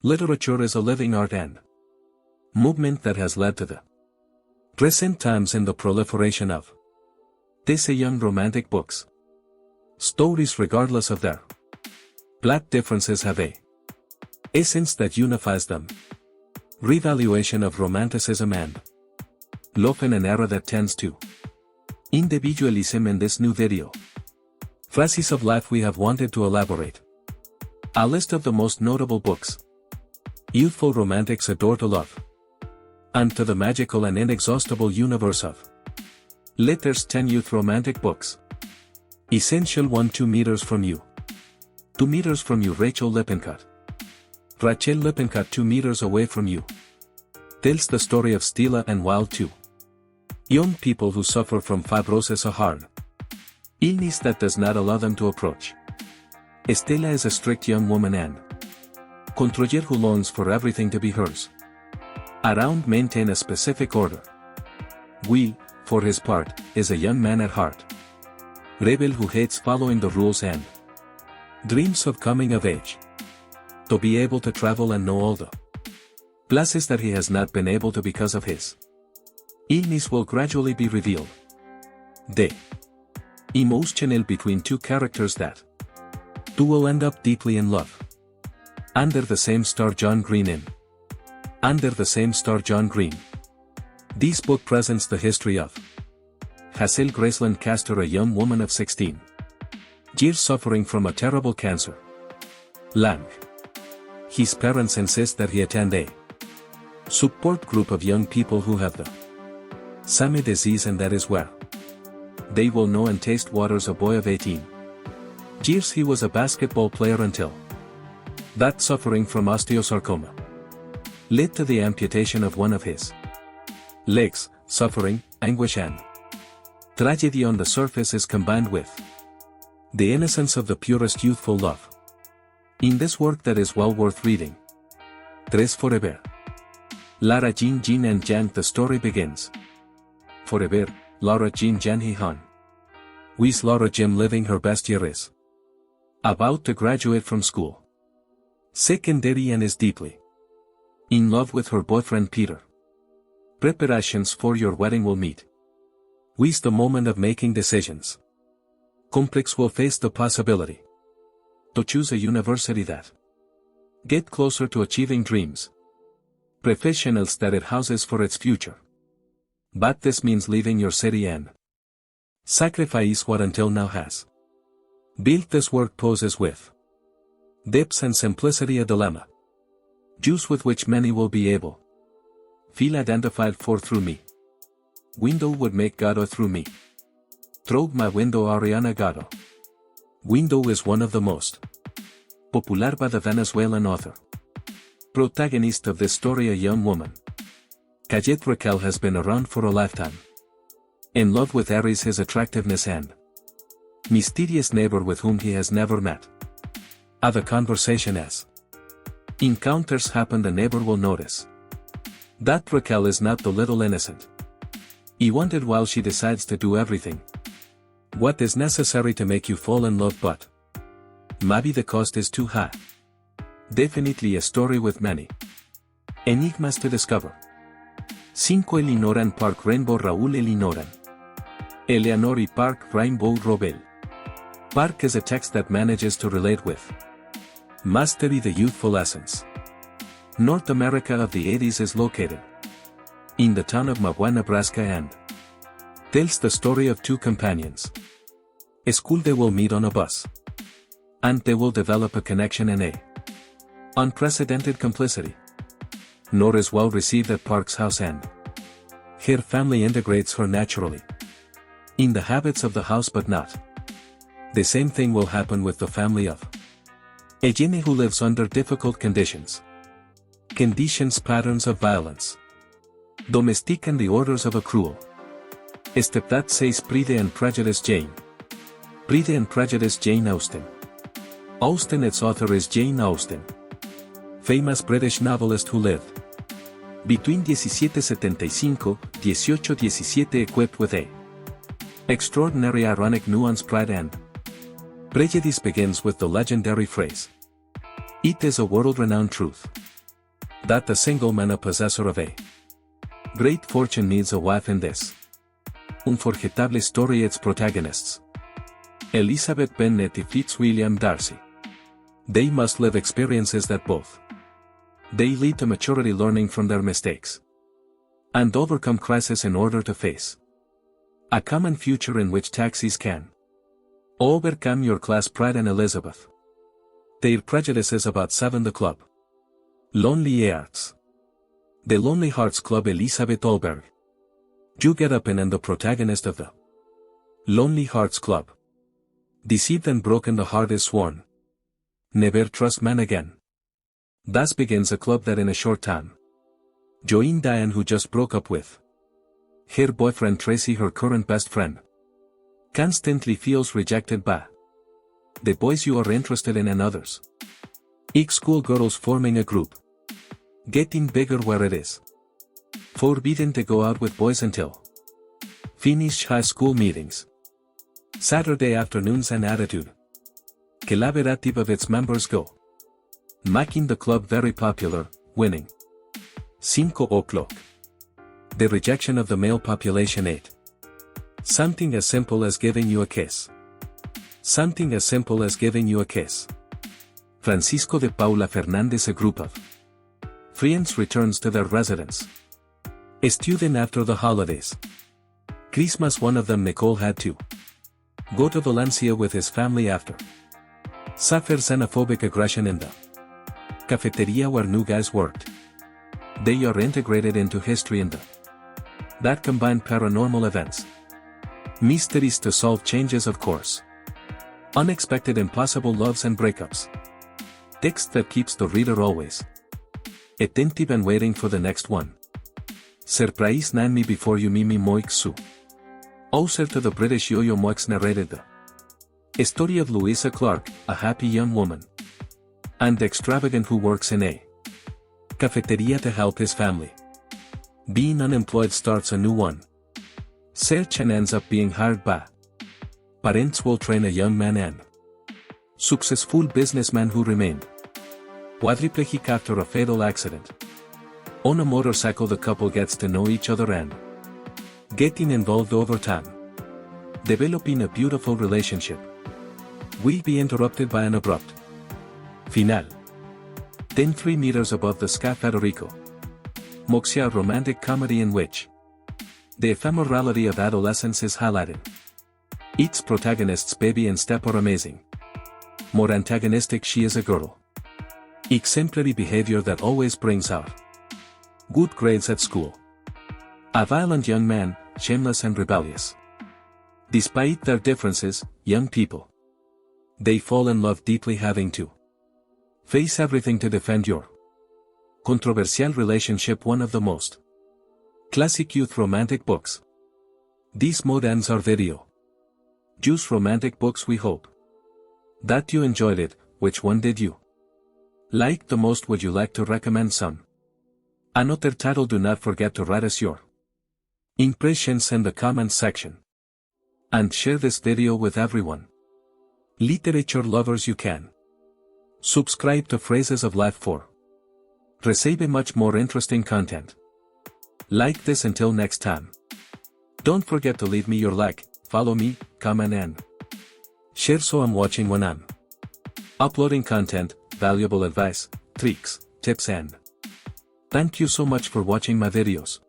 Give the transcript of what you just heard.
Literature is a living art and movement that has led to the present times in the proliferation of these young romantic books. Stories, regardless of their plot differences, have a essence that unifies them. Revaluation of romanticism and love in an era that tends to individualism. In this new video, phases of life, we have wanted to elaborate a list of the most notable books youthful romantics adore to love, and to the magical and inexhaustible universe of Litter's 10 youth romantic books. Essential 1. 2 meters from you. 2 meters from you. Rachel Lippincott. Rachel Lippincott, 2 meters away from you, tells the story of Stella and Wild, 2 young people who suffer from fibrosis, a hard illness that does not allow them to approach. Stella is a strict young woman and controller who longs for everything to be hers. Around maintain a specific order. Will, for his part, is a young man at heart. Rebel who hates following the rules and dreams of coming of age. To be able to travel and know all the places that he has not been able to because of his illness will gradually be revealed. The emotional between two characters that two will end up deeply in love. Under the same star, John Green. In Under the Same Star, John Green, this book presents the history of Hazel Graceland Castor, a young woman of 16 years suffering from a terrible cancer. Lang. His parents insist that he attend a support group of young people who have the same disease, and that is where they will know and taste waters. A boy of 18 years, he was a basketball player until that suffering from osteosarcoma led to the amputation of one of his legs. Suffering, anguish and tragedy on the surface is combined with the innocence of the purest youthful love. In this work that is well worth reading, Tres Forever. Lara Jean Jean and Jan. The story begins. Forever, Laura Jean Jan Hee Han. With Laura Jim living her best year, is about to graduate from school. Secondary, and is deeply in love with her boyfriend Peter. Preparations for your wedding will meet with the moment of making decisions. Complex will face the possibility to choose a university that get closer to achieving dreams. Professionals that it houses for its future. But this means leaving your city and sacrifice what until now has built. This work poses with depth and simplicity a dilemma, juice with which many will be able feel identified for. Through me window would make Gado, through me through my window. Ariana Gado. Window is one of the most popular by the Venezuelan author protagonist of this story, a young woman. Cayet Raquel has been around for a lifetime. In love with Aries, his attractiveness and mysterious neighbor with whom he has never met. Have a conversation. As encounters happen, the neighbor will notice that Raquel is not the little innocent he wanted, while she decides to do everything what is necessary to make you fall in love, but maybe the cost is too high. Definitely a story with many enigmas to discover. 5. Elinoran Park Rainbow. Raúl Elinoran. Eleanor y Park Rainbow. Robel. Park is a text that manages to relate with mastery the youthful essence. North America of the 80s is located in the town of Magua, Nebraska, and tells the story of two companions. A school, they will meet on a bus, and they will develop a connection in a unprecedented complicity. Nor is well received at Park's house, and her family integrates her naturally in the habits of the house, but not. The same thing will happen with the family of Eugene, who lives under difficult conditions. Patterns of violence. Domestic and the orders of a cruel stepdad, says Pride and Prejudice Jane. Pride and Prejudice Jane Austen. Austen, its author is Jane Austen, famous British novelist who lived between 1775-1817, equipped with a extraordinary ironic nuance. Pride and Prejudice begins with the legendary phrase, It is a world-renowned truth that the single man a possessor of a great fortune needs a wife in this unforgettable story. Its protagonists, Elizabeth Bennet and Fitzwilliam Darcy. They must live experiences that both they lead to maturity, learning from their mistakes and overcome crisis in order to face a common future in which taxis can overcome your class pride. And Elizabeth, their prejudices about 7. The club, Lonely Hearts. The Lonely Hearts Club. Elizabeth Olberg, you get up in, and the protagonist of the Lonely Hearts Club. Deceived and broken, the heart is sworn never trust man again. Thus begins a club that in a short time, Joanne Diane, who just broke up with her boyfriend Tracy, her current best friend, constantly feels rejected by the boys you are interested in and others. Ex-school girls forming a group, getting bigger where it is forbidden to go out with boys until finish high school meetings. Saturday afternoons, and attitude collaborative of its members go, making the club very popular, winning 5 o'clock. The rejection of the male population 8. Something as simple as giving you a kiss. Something as simple as giving you a kiss. Francisco de Paula Fernandez. A group of friends returns to their residence. A student after the holidays. Christmas. One of them, Nicole, had to go to Valencia with his family after suffer xenophobic aggression in the cafeteria where new guys worked. They are integrated into history in that combine paranormal events, mysteries to solve, changes of course, unexpected impossible loves and breakups. Text that keeps the reader always attentive and waiting for the next one. Surprise nan me before you me moix su. Auser to the British Yo-Yo Moix narrated the story of Louisa Clark, a happy young woman and extravagant who works in a cafeteria to help his family. Being unemployed, starts a new one search and ends up being hired by parents will train a young man and successful businessman who remained quadriplegic after a fatal accident. On a motorcycle, the couple gets to know each other and getting involved over time, developing a beautiful relationship will be interrupted by an abrupt final. Then 3 meters above the sky, Federico Moxia, a romantic comedy in which the ephemerality of adolescence is highlighted. Its protagonists, baby and step, are amazing. More antagonistic, she is a girl. Exemplary behavior that always brings out good grades at school. A violent young man, shameless and rebellious. Despite their differences, young people, they fall in love deeply, having to face everything to defend your controversial relationship. One of the most classic youth romantic books. These mode ends our video. Juice romantic books. We hope that you enjoyed it. Which one did you like the most? Would you like to recommend some another title? Do not forget to write us your impressions in the comments section and share this video with everyone. Literature lovers, you can subscribe to Phrases of Life for receive much more interesting content like this. Until next time, don't forget to leave me your like, follow me, comment and share so I'm watching when I'm uploading content, valuable advice, tricks, tips and thank you so much for watching my videos.